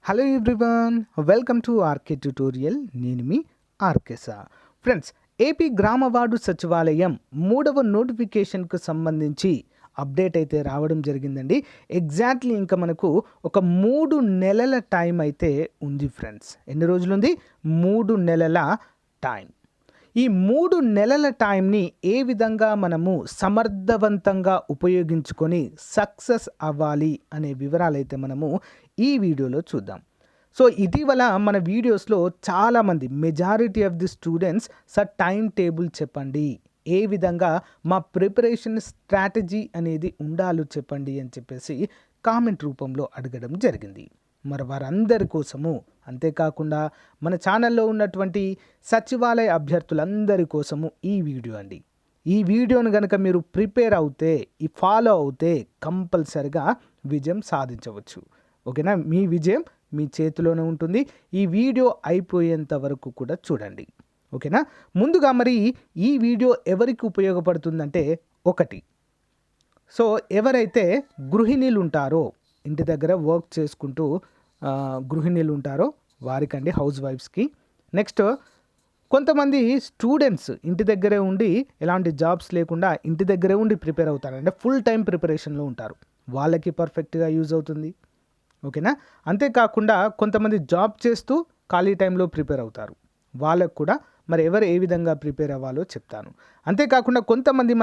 Hello everyone, welcome to RK tutorial. నేను మీ ఆర్కేసా. ఫ్రెండ్స్, ఏపీ గ్రామ వార్డు సచివాలయం 3వ నోటిఫికేషన్కు సంబంధించి అప్డేట్ అయితే రావడం జరిగిందండి. ఎగ్జాక్ట్లీ ఇంకా మనకు ఒక 3 నెలల టైం అయితే ఉంది ఫ్రెండ్స్. ఎన్ని రోజులు ఉంది? 3 నెలల టైం. ఈ 3 నెలల టైంని ఏ విధంగా మనము సమర్థవంతంగా ఉపయోగించుకొని సక్సెస్ అవ్వాలి అనే వివరాలైతే మనము ఈ వీడియోలో చూద్దాం. సో ఇటీవల మన వీడియోస్లో చాలామంది majority of the students sir time table చెప్పండి, ఏ విధంగా మా ప్రిపరేషన్ స్ట్రాటజీ అనేది ఉండాలో చెప్పండి అని చెప్పేసి కామెంట్ రూపంలో అడగడం జరిగింది. మరి వారందరి కోసము, అంతేకాకుండా మన ఛానల్లో ఉన్నటువంటి సచివాలయ అభ్యర్థులందరి కోసము ఈ వీడియో అండి. ఈ వీడియోను కనుక మీరు ప్రిపేర్ అవుతే, ఈ ఫాలో అవుతే కంపల్సరిగా విజయం సాధించవచ్చు. ఓకేనా? మీ విజయం మీ చేతిలోనే ఉంటుంది. ఈ వీడియో అయిపోయేంత వరకు కూడా చూడండి. ఓకేనా? ముందుగా మరి ఈ వీడియో ఎవరికి ఉపయోగపడుతుందంటే, ఒకటి, సో ఎవరైతే గృహిణీలు ఉంటారో, ఇంటి దగ్గర వర్క్ చేసుకుంటూ గృహిణీలు ఉంటారో వారికండి, హౌస్ వైఫ్స్కి. నెక్స్ట్, కొంతమంది స్టూడెంట్స్ ఇంటి దగ్గరే ఉండి ఎలాంటి జాబ్స్ లేకుండా ఇంటి దగ్గరే ఉండి ప్రిపేర్ అవుతారు, అంటే ఫుల్ టైం ప్రిపరేషన్లో ఉంటారు, వాళ్ళకి పర్ఫెక్ట్గా యూజ్ అవుతుంది. ఓకేనా? అంతేకాకుండా కొంతమంది జాబ్ చేస్తూ ఖాళీ టైంలో ప్రిపేర్ అవుతారు, వాళ్ళకు కూడా మరి ఎవరు ఏ విధంగా ప్రిపేర్ అవ్వాలో చెప్తాను. అంతేకాకుండా కొంతమంది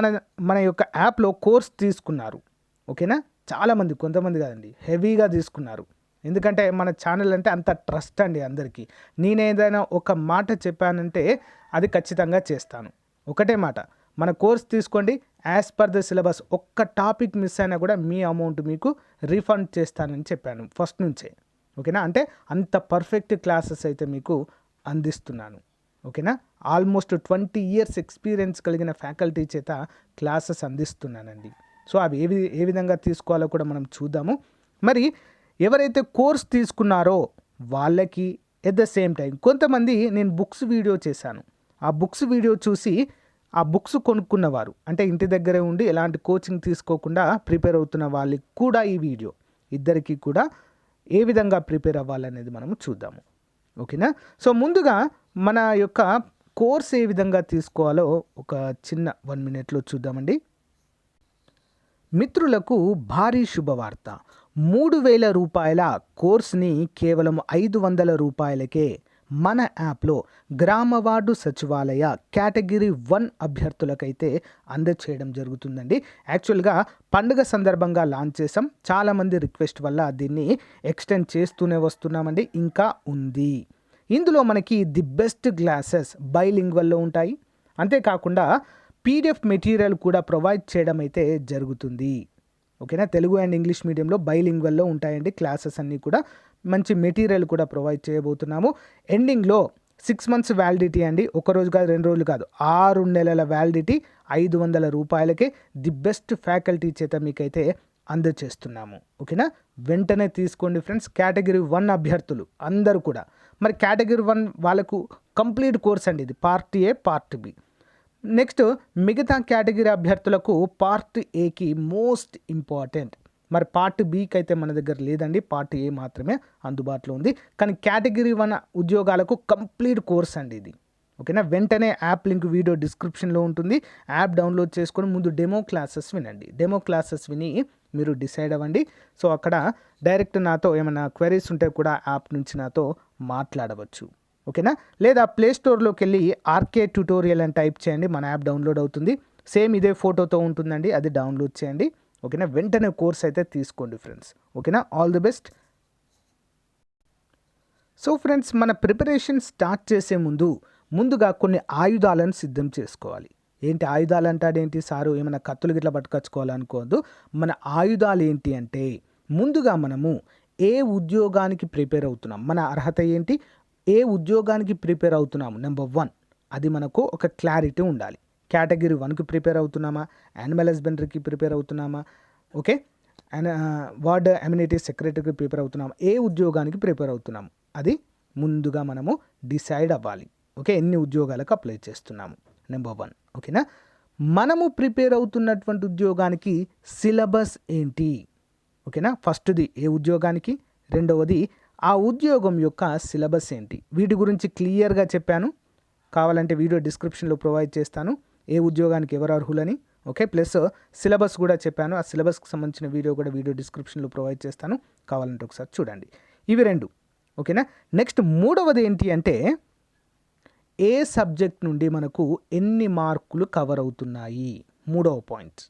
మన యొక్క యాప్లో కోర్స్ తీసుకున్నారు. ఓకేనా? చాలామంది, కొంతమంది కాదండి, హెవీగా తీసుకున్నారు. ఎందుకంటే మన ఛానల్ అంటే అంత ట్రస్ట్ అండి అందరికీ. నేను ఏదైనా ఒక మాట చెప్పానంటే అది ఖచ్చితంగా చేస్తాను. ఒకటే మాట, మన కోర్స్ తీసుకోండి, యాజ్ పర్ ద సిలబస్. ఒక్క టాపిక్ మిస్ అయినా కూడా మీ అమౌంట్ మీకు రీఫండ్ చేస్తానని చెప్పాను ఫస్ట్ నుంచే. ఓకేనా? అంటే అంత పర్ఫెక్ట్ క్లాసెస్ అయితే మీకు అందిస్తున్నాను. ఓకేనా? ఆల్మోస్ట్ 20 years ఎక్స్పీరియన్స్ కలిగిన ఫ్యాకల్టీ చేత క్లాసెస్ అందిస్తున్నానండి. సో అవి ఏ విధంగా తీసుకోవాలో కూడా మనం చూద్దాము. మరి ఎవరైతే కోర్స్ తీసుకున్నారో వాళ్ళకి ఎట్ ద సేమ్ టైం కొంతమంది, నేను బుక్స్ వీడియో చేశాను, ఆ బుక్స్ వీడియో చూసి ఆ బుక్స్ కొనుక్కున్నవారు, అంటే ఇంటి దగ్గరే ఉండి ఎలాంటి కోచింగ్ తీసుకోకుండా ప్రిపేర్ అవుతున్న వాళ్ళకి కూడా ఈ వీడియో, ఇద్దరికి కూడా ఏ విధంగా ప్రిపేర్ అవ్వాలనేది మనము చూద్దాము. ఓకేనా? సో ముందుగా మన యొక్క కోర్స్ ఏ విధంగా తీసుకోవాలో ఒక చిన్న 1 minute చూద్దామండి. మిత్రులకు భారీ శుభవార్త. 3,000 రూపాయల కోర్స్ని కేవలం 500 రూపాయలకే మన యాప్లో గ్రామ వార్డు సచివాలయ కేటగిరీ 1 అభ్యర్థులకైతే అందచేయడం జరుగుతుందండి. యాక్చువల్గా పండుగ సందర్భంగా లాంచ్ చేసాం, చాలామంది రిక్వెస్ట్ వల్ల దీన్ని ఎక్స్టెండ్ చేస్తూనే వస్తున్నామండి, ఇంకా ఉంది. ఇందులో మనకి ది బెస్ట్ క్లాసెస్ బైలింగ్వల్లో ఉంటాయి. అంతేకాకుండా పీడిఎఫ్ మెటీరియల్ కూడా ప్రొవైడ్ చేయడం అయితే జరుగుతుంది. ఓకేనా? తెలుగు అండ్ ఇంగ్లీష్ మీడియంలో బైలింగ్వల్లో ఉంటాయండి క్లాసెస్ అన్నీ కూడా. మంచి మెటీరియల్ కూడా ప్రొవైడ్ చేయబోతున్నాము. ఎండింగ్లో 6 months వ్యాలిడిటీ అండి, ఒక రోజు కాదు, 2 రోజులు కాదు, 6 నెలల వ్యాలిడిటీ 500 రూపాయలకే ది బెస్ట్ ఫ్యాకల్టీ చేత మీకైతే అందజేస్తున్నాము. ఓకేనా? వెంటనే తీసుకోండి ఫ్రెండ్స్. కేటగిరీ 1 అభ్యర్థులు అందరూ కూడా, మరి కేటగిరీ 1 వాళ్ళకు కంప్లీట్ కోర్స్ అండి ఇది, part A part B. Next, మిగతా కేటగిరీ అభ్యర్థులకు పార్ట్ ఏకి మోస్ట్ ఇంపార్టెంట్, మరి పార్ట్ బికి అయితే మన దగ్గర లేదండి, పార్ట్ ఏ మాత్రమే అందుబాటులో ఉంది. కానీ కేటగిరీ 1 ఉద్యోగాలకు కంప్లీట్ కోర్స్ అండి ఇది. ఓకేనా? వెంటనే యాప్ లింక్ వీడియో డిస్క్రిప్షన్లో ఉంటుంది, యాప్ డౌన్లోడ్ చేసుకొని ముందు డెమో క్లాసెస్ వినండి. డెమో క్లాసెస్ విని మీరు డిసైడ్ అవ్వండి. సో అక్కడ డైరెక్ట్ నాతో ఏమైనా క్వెరీస్ ఉంటే కూడా యాప్ నుంచి నాతో మాట్లాడవచ్చు. ఓకేనా? లేదా ప్లేస్టోర్లోకి వెళ్ళి ఆర్కే ట్యుటోరియల్ అని టైప్ చేయండి, మన యాప్ డౌన్లోడ్ అవుతుంది. సేమ్ ఇదే ఫోటోతో ఉంటుందండి, అది డౌన్లోడ్ చేయండి. ఓకేనా? వెంటనే కోర్స్ అయితే తీసుకోండి ఫ్రెండ్స్. ఓకేనా? All the best. So friends, మన ప్రిపరేషన్ స్టార్ట్ చేసే ముందుగా కొన్ని ఆయుధాలను సిద్ధం చేసుకోవాలి. ఏంటి ఆయుధాలు అంటాడేంటి సారు, ఏమైనా కత్తులు గిట్లా పట్టుకొచ్చుకోవాలనుకోవద్దు. మన ఆయుధాలు ఏంటి అంటే, ముందుగా మనము ఏ ఉద్యోగానికి ప్రిపేర్ అవుతున్నాం, మన అర్హత ఏంటి, ఏ ఉద్యోగానికి ప్రిపేర్ అవుతున్నాము, నెంబర్ 1 అది మనకు ఒక క్లారిటీ ఉండాలి. కేటగిరీ 1కి ప్రిపేర్ అవుతున్నామా, యానిమల్ హస్బెండరీకి ప్రిపేర్ అవుతున్నామా, ఓకే, వార్డ్ అమ్యూనిటీ సెక్రటరీకి ప్రిపేర్ అవుతున్నామా, ఏ ఉద్యోగానికి ప్రిపేర్ అవుతున్నాము అది ముందుగా మనము డిసైడ్ అవ్వాలి. ఓకే, ఎన్ని ఉద్యోగాలకు అప్లై చేస్తున్నాము, నెంబర్ 1. ఓకేనా? మనము ప్రిపేర్ అవుతున్నటువంటి ఉద్యోగానికి సిలబస్ ఏంటి, ఓకేనా, ఫస్ట్ది ఏ ఉద్యోగానికి, రెండవది ఆ ఉద్యోగం యొక్క సిలబస్ ఏంటి, వీటి గురించి క్లియర్గా చెప్పాను. కావాలంటే వీడియో డిస్క్రిప్షన్లో ప్రొవైడ్ చేస్తాను, ఏ ఉద్యోగానికి ఎవరు అర్హులని. ఓకే, ప్లస్ సిలబస్ కూడా చెప్పాను. ఆ సిలబస్కి సంబంధించిన వీడియో కూడా వీడియో డిస్క్రిప్షన్లో ప్రొవైడ్ చేస్తాను, కావాలంటే ఒకసారి చూడండి. ఇవి రెండు. ఓకేనా. నెక్స్ట్ మూడవది ఏంటి అంటే ఏ సబ్జెక్ట్ నుండి మనకు ఎన్ని మార్కులు కవర్ అవుతున్నాయి, మూడవ పాయింట్.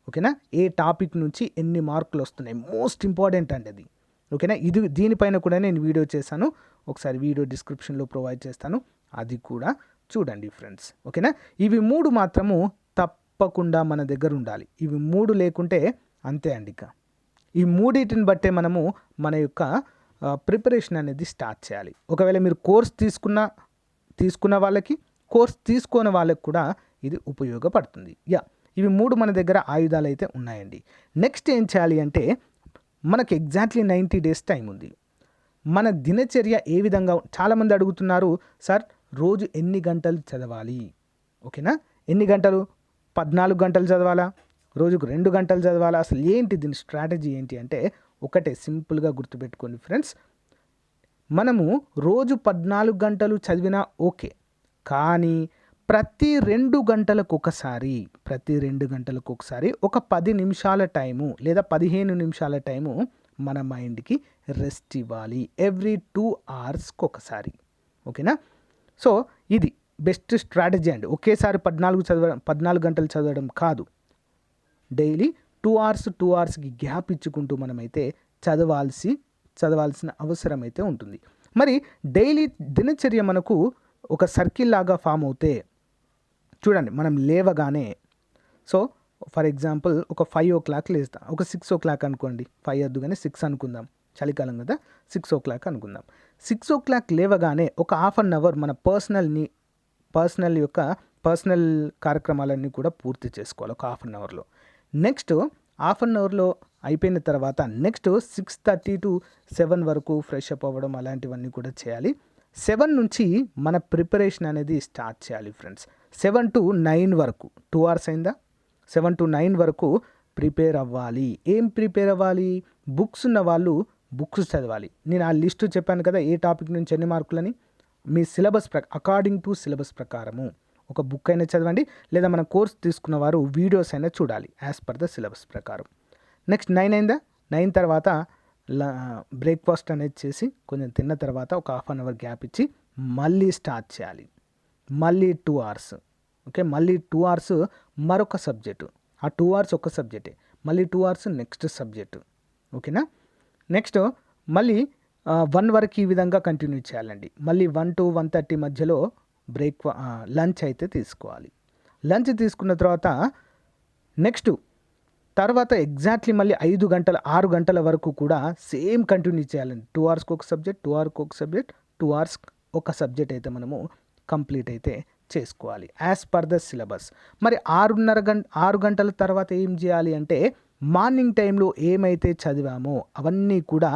ఓకేనా, ఏ టాపిక్ నుంచి ఎన్ని మార్కులు వస్తున్నాయి, మోస్ట్ ఇంపార్టెంట్ అండి అది. ఓకేనా, దీనిపైన కూడా నేను వీడియో చేశాను, ఒకసారి వీడియో డిస్క్రిప్షన్లో ప్రొవైడ్ చేస్తాను, అది కూడా చూడండి ఫ్రెండ్స్. ఓకేనా, ఇవి మూడు మాత్రము తప్పకుండా మన దగ్గర ఉండాలి. ఇవి మూడు లేకుంటే అంతే అండి. ఇక ఈ మూడింటిని బట్టే మనము మన యొక్క ప్రిపరేషన్ అనేది స్టార్ట్ చేయాలి. ఒకవేళ మీరు కోర్స్ తీసుకున్న వాళ్ళకి, కోర్స్ తీసుకోని వాళ్ళకి కూడా ఇది ఉపయోగపడుతుంది. ఇవి మూడు మన దగ్గర ఆయుధాలు అయితే ఉన్నాయండి. నెక్స్ట్ ఏం చేయాలి అంటే మనకు ఎగ్జాక్ట్లీ 90 days టైం ఉంది. మన దినచర్య ఏ విధంగా, చాలామంది అడుగుతున్నారు, సార్ రోజు ఎన్ని గంటలు చదవాలి? ఓకేనా, ఎన్ని గంటలు? 14 గంటలు చదవాలా, రోజుకు 2 గంటలు చదవాలా? అసలు ఏంటి దీని స్ట్రాటజీ ఏంటి అంటే ఒకటే, సింపుల్గా గుర్తుపెట్టుకోండి ఫ్రెండ్స్. మనము రోజు 14 గంటలు చదివినా ఓకే, కానీ ప్రతి 2 గంటలకు ఒకసారి ఒక 10 నిమిషాల టైము లేదా 15 నిమిషాల టైము మన మైండ్కి రెస్ట్ ఇవ్వాలి. ఎవ్రీ 2 hours ఒకసారి. ఓకేనా, సో ఇది బెస్ట్ స్ట్రాటజీ అండి. ఒకేసారి 14 గంటలు చదవడం కాదు, డైలీ 2 hours గ్యాప్ ఇచ్చుకుంటూ మనమైతే చదవాల్సిన అవసరం అయితే ఉంటుంది. మరి డైలీ దినచర్య మనకు ఒక సర్కిల్ లాగా ఫామ్ అవుతే చూడండి, మనం లేవగానే, సో ఫర్ ఎగ్జాంపుల్ ఒక 5 o'clock లేస్తా, ఒక 6 o'clock అనుకోండి, 5 వద్దు కానీ 6 అనుకుందాం, చలికాలం కదా, 6 o'clock అనుకుందాం. 6 o'clock లేవగానే ఒక హాఫ్ అన్ అవర్ మన పర్సనల్ కార్యక్రమాలన్నీ కూడా పూర్తి చేసుకోవాలి ఒక హాఫ్ అన్ అవర్లో. నెక్స్ట్ హాఫ్ అన్ అవర్లో అయిపోయిన తర్వాత నెక్స్ట్ 6:30 to 7 వరకు ఫ్రెష్ అప్ అవ్వడం, అలాంటివన్నీ కూడా చేయాలి. 7 నుంచి మన ప్రిపరేషన్ అనేది స్టార్ట్ చేయాలి ఫ్రెండ్స్. 7 to 9 వరకు 2 hours అయిందా, 7 to 9 వరకు ప్రిపేర్ అవ్వాలి. ఏం ప్రిపేర్ అవ్వాలి? బుక్స్ ఉన్న వాళ్ళు బుక్స్ చదవాలి. నేను ఆ లిస్టు చెప్పాను కదా, ఏ టాపిక్ నుంచి ఎన్ని మార్కులని. మీ సిలబస్ అకార్డింగ్ టు సిలబస్ ప్రకారము ఒక బుక్ అయినా చదవండి, లేదా మన కోర్స్ తీసుకున్న వారు వీడియోస్ అయినా చూడాలి యాజ్ పర్ ద సిలబస్ ప్రకారం. నెక్స్ట్ 9 అయిందా, 9 తర్వాత బ్రేక్ఫాస్ట్ అనేది చేసి కొంచెం తిన్న తర్వాత ఒక హాఫ్ అన్ అవర్ గ్యాప్ ఇచ్చి మళ్ళీ స్టార్ట్ చేయాలి. మళ్ళీ 2 hours. ఓకే, మళ్ళీ 2 hours మరొక సబ్జెక్టు, ఆ 2 hours ఒక సబ్జెక్టే, మళ్ళీ 2 hours నెక్స్ట్ సబ్జెక్టు. ఓకేనా, నెక్స్ట్ మళ్ళీ 1 వరకు ఈ విధంగా కంటిన్యూ చేయాలండి. మళ్ళీ 1 to 1:30 మధ్యలో లంచ్ అయితే తీసుకోవాలి. లంచ్ తీసుకున్న తర్వాత ఎగ్జాక్ట్లీ మళ్ళీ 6 గంటల వరకు కూడా సేమ్ కంటిన్యూ చేయాలండి. 2 hours ఒక సబ్జెక్ట్, 2 hours ఒక సబ్జెక్ట్, 2 hours ఒక సబ్జెక్ట్ అయితే మనము కంప్లీట్ అయితే చేసుకోవాలి యాజ్ పర్ ద సిలబస్. మరి 6 గంటల తర్వాత ఏం చేయాలి అంటే మార్నింగ్ టైంలో ఏమైతే చదివామో అవన్నీ కూడా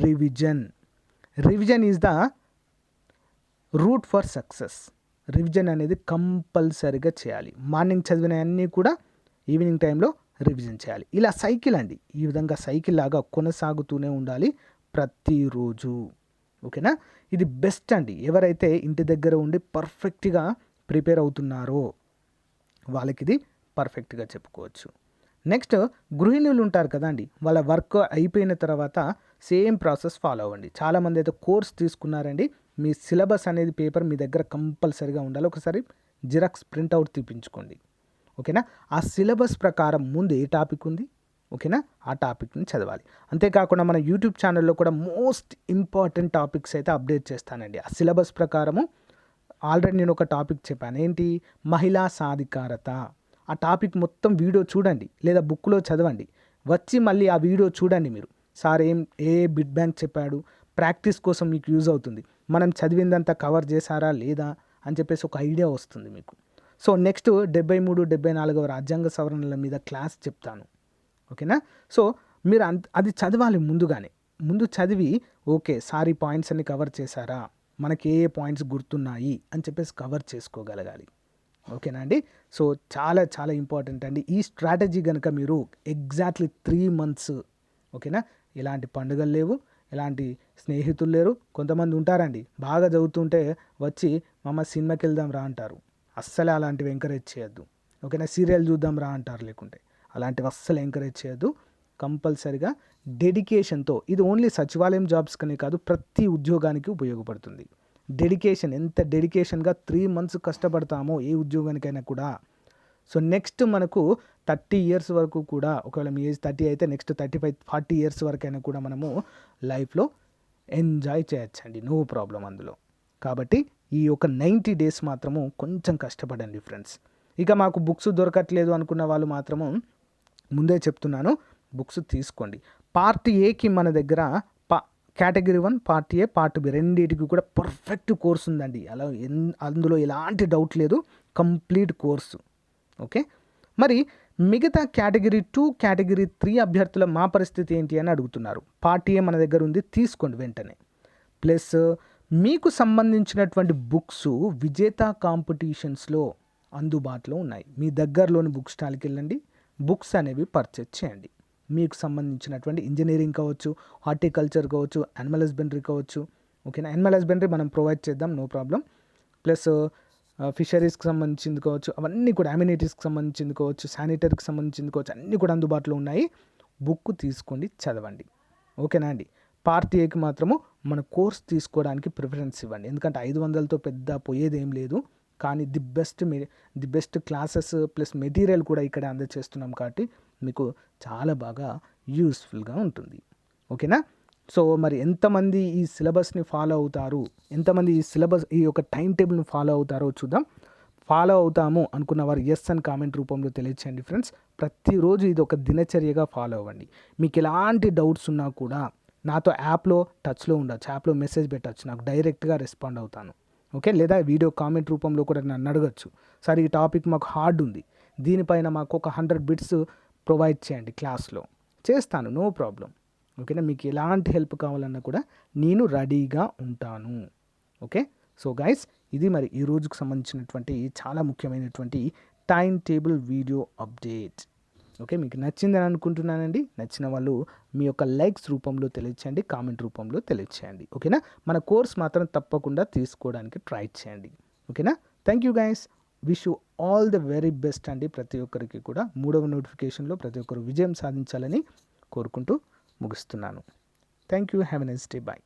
revision is the route for success. Revision అనేది కంపల్సరీగా చేయాలి. మార్నింగ్ చదివిన అన్నీ కూడా ఈవినింగ్ టైంలో రివిజన్ చేయాలి. ఇలా సైకిల్ అండి, ఈ విధంగా సైకిల్ లాగా కొనసాగుతూనే ఉండాలి ప్రతిరోజు. ఓకేనా, ఇది బెస్ట్ అండి. ఎవరైతే ఇంటి దగ్గర ఉండి పర్ఫెక్ట్గా ప్రిపేర్ అవుతున్నారో వాళ్ళకి ఇది పర్ఫెక్ట్గా చెప్పుకోవచ్చు. నెక్స్ట్ గృహిణులు ఉంటారు కదండి, వాళ్ళ వర్క్ అయిపోయిన తర్వాత సేమ్ ప్రాసెస్ ఫాలో అవ్వండి. చాలామంది అయితే కోర్స్ తీసుకున్నారండి, మీ సిలబస్ అనేది పేపర్ మీ దగ్గర కంపల్సరీగా ఉండాలి. ఒకసారి జిరాక్స్ ప్రింట్అవుట్ తీపించుకోండి. ఓకేనా, ఆ సిలబస్ ప్రకారం ముందు ఏ టాపిక్ ఉంది, ఓకేనా, ఆ టాపిక్ని చదవాలి. అంతేకాకుండా మన యూట్యూబ్ ఛానల్లో కూడా మోస్ట్ ఇంపార్టెంట్ టాపిక్స్ అయితే అప్డేట్ చేస్తానండి. ఆ సిలబస్ ప్రకారము ఆల్రెడీ నేను ఒక టాపిక్ చెప్పాను, ఏంటి, మహిళా సాధికారత. ఆ టాపిక్ మొత్తం వీడియో చూడండి, లేదా బుక్లో చదవండి, వచ్చి మళ్ళీ ఆ వీడియో చూడండి. మీరు సార్ ఏ బిట్ బ్యాంక్ చెప్పాడు, ప్రాక్టీస్ కోసం మీకు యూజ్ అవుతుంది, మనం చదివిందంతా కవర్ చేశారా లేదా అని చెప్పేసి ఒక ఐడియా వస్తుంది మీకు. సో నెక్స్ట్ 73, 74వ రాజ్యాంగ సవరణల మీద క్లాస్ చెప్తాను. ఓకేనా, సో మీరు అది చదవాలి ముందు చదివి ఓకే సార్ ఈ పాయింట్స్ అన్ని కవర్ చేశారా, మనకి ఏ పాయింట్స్ గుర్తున్నాయి అని చెప్పేసి కవర్ చేసుకోగలగాలి. ఓకేనా అండి, సో చాలా చాలా ఇంపార్టెంట్ అండి ఈ స్ట్రాటజీ కనుక మీరు ఎగ్జాక్ట్లీ 3 months, ఓకేనా, ఎలాంటి పండుగలు లేవు, ఎలాంటి స్నేహితులు లేరు. కొంతమంది ఉంటారండి, బాగా చదువుతుంటే వచ్చి మామ సినిమాకి వెళ్దాం రా అంటారు. అస్సలే అలాంటివి ఎంకరేజ్ చేయొద్దు. ఓకేనా, సీరియల్ చూద్దాం రా అంటారు. లేకుంటే అలాంటివి అస్సలు ఎంకరేజ్ చేయొద్దు. కంపల్సరిగా డెడికేషన్తో, ఇది ఓన్లీ సచివాలయం జాబ్స్ కనే కాదు, ప్రతి ఉద్యోగానికి ఉపయోగపడుతుంది. డెడికేషన్, ఎంత డెడికేషన్గా 3 months కష్టపడతామో ఏ ఉద్యోగానికైనా కూడా. సో నెక్స్ట్ మనకు 30 years వరకు కూడా, ఒకవేళ మీ ఏజ్ 30 అయితే నెక్స్ట్ 35-40 years వరకైనా కూడా మనము లైఫ్లో ఎంజాయ్ చేయొచ్చండి, నో ప్రాబ్లం అందులో. కాబట్టి ఈ ఒక 90 days మాత్రము కొంచెం కష్టపడండి ఫ్రెండ్స్. ఇక మాకు బుక్స్ దొరకట్లేదు అనుకున్న వాళ్ళు మాత్రము ముందే చెప్తున్నాను, బుక్స్ తీసుకోండి. పార్ట్ ఏకి మన దగ్గర category 1, part A, part B రెండింటికి కూడా పర్ఫెక్ట్ కోర్స్ ఉందండి. అలా అందులో ఎలాంటి డౌట్ లేదు, కంప్లీట్ కోర్సు. ఓకే, మరి మిగతా కేటగిరీ 2, కేటగిరీ 3 అభ్యర్థుల మా పరిస్థితి ఏంటి అని అడుగుతున్నారు. పార్ట్ ఏ మన దగ్గర ఉంది, తీసుకోండి వెంటనే. ప్లస్ మీకు సంబంధించినటువంటి బుక్స్ విజేత కాంపిటీషన్స్లో అందుబాటులో ఉన్నాయి. మీ దగ్గరలోని బుక్ స్టాల్కి వెళ్ళండి, బుక్స్ అనేవి పర్చేజ్ చేయండి. మీకు సంబంధించినటువంటి ఇంజనీరింగ్ కావచ్చు, హార్టికల్చర్ కావచ్చు, యానిమల్ హస్బెండరీ కావచ్చు. ఓకేనా, యానిమల్ హస్బెండరీ మనం ప్రొవైడ్ చేద్దాం, నో ప్రాబ్లం. ప్లస్ ఫిషరీస్కి సంబంధించింది కావచ్చు, అవన్నీ కూడా, అమ్యూనిటీస్కి సంబంధించింది కావచ్చు, శానిటరీకి సంబంధించింది కావచ్చు, అన్నీ కూడా అందుబాటులో ఉన్నాయి. బుక్ తీసుకోండి, చదవండి. ఓకేనా అండి. పార్ట్ ఏకి మాత్రము మన కోర్స్ తీసుకోవడానికి ప్రిఫరెన్స్ ఇవ్వండి. ఎందుకంటే 500తో పెద్ద పోయేది ఏం లేదు. కానీ the best classes plus material కూడా ఇక్కడ అందజేస్తున్నాం కాబట్టి మీకు చాలా బాగా యూస్ఫుల్గా ఉంటుంది. ఓకేనా. సో మరి ఎంతమంది ఈ సిలబస్ని ఫాలో అవుతారు, ఎంతమంది ఈ యొక్క టైం టేబుల్ని ఫాలో అవుతారో చూద్దాం. ఫాలో అవుతాము అనుకున్న వారు ఎస్ అని కామెంట్ రూపంలో తెలియచేయండి ఫ్రెండ్స్. ప్రతిరోజు ఇది ఒక దినచర్యగా ఫాలో అవ్వండి. మీకు ఎలాంటి డౌట్స్ ఉన్నా కూడా నాతో యాప్లో టచ్లో ఉండొచ్చు, యాప్లో మెసేజ్ పెట్టచ్చు, నాకు డైరెక్ట్గా రెస్పాండ్ అవుతాను. ఓకే, లేదా వీడియో కామెంట్ రూపంలో కూడా నన్ను అడగచ్చు. సార్ ఈ టాపిక్ మాకు హార్డ్ ఉంది, దీనిపైన మాకు ఒక 100 bits ప్రొవైడ్ చేయండి క్లాస్లో, చేస్తాను, నో ప్రాబ్లం. ఓకేనా, మీకు ఎలాంటి హెల్ప్ కావాలన్నా కూడా నేను రెడీగా ఉంటాను. ఓకే, సో గైస్, ఇది మరి ఈ రోజుకు సంబంధించినటువంటి చాలా ముఖ్యమైనటువంటి time table video update. Okay, మీకు నచ్చిందని అనుకుంటున్నానండి. నచ్చిన వాళ్ళు మీ యొక్క లైక్స్ రూపంలో తెలియచేయండి, కామెంట్ రూపంలో తెలియచేయండి. ఓకేనా, మన కోర్స్ మాత్రం తప్పకుండా తీసుకోవడానికి ట్రై చేయండి. ఓకేనా, thank you guys, wish you all the very best అండి. ప్రతి ఒక్కరికి కూడా 3వ నోటిఫికేషన్లో ప్రతి ఒక్కరు విజయం సాధించాలని కోరుకుంటూ ముగిస్తున్నాను. Thank you, have a nice day, bye.